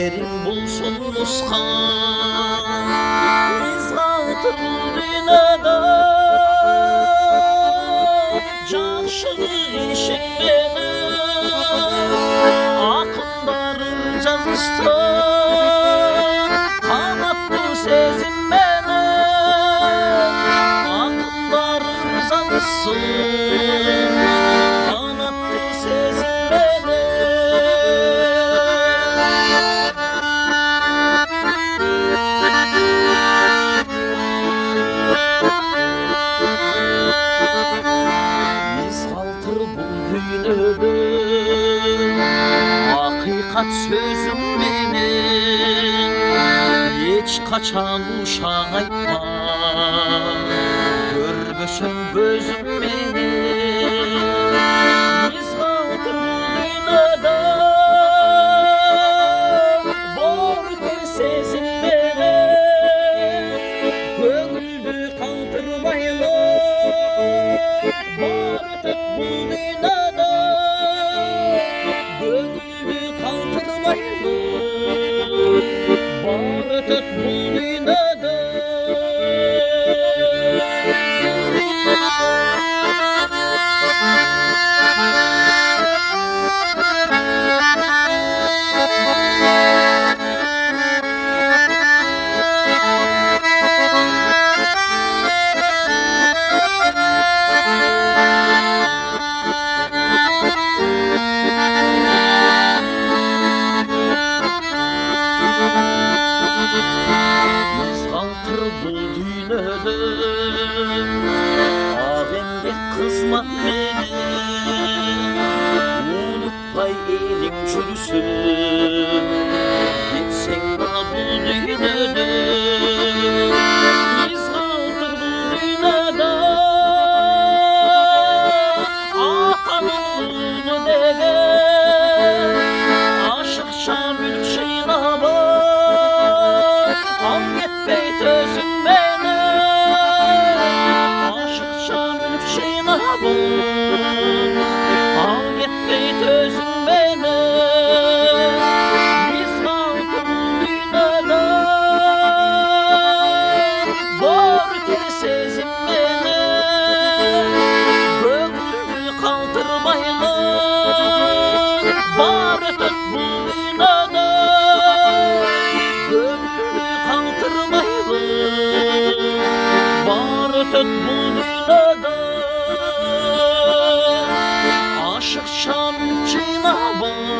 terin bulsun nuskan izgatır dünyada Canşılık işin benim akındarır yazıştır kanattır sezim benim akındarır yazıştır kanattır sezim benim Hakikat sözüm benim Hiç kaçan uşağa aytma Görmüşüm gözüm benim Biz kaldır dünyada Bor bir sesim benim Gönlü kaldırmayla Barıtık bu dünyada Gönlü kaldırmayla Barıtık bu dünyada Ağemdek kızma beni Unutmay elim çürüsün Gitsen bana bu dünyada Biz kaldır bu dünyada Atanını degen Aşıkça mülk şeyine bak Al gitmey tözün beni Al gitmey tözün beni Biz kaldır dünyada Bor bir sezim beni Gönlü kaldırmayla Barıtık bu dünyada Gönlü kaldırmayla Barıtık bu dünyada Aşık şan çiğna bak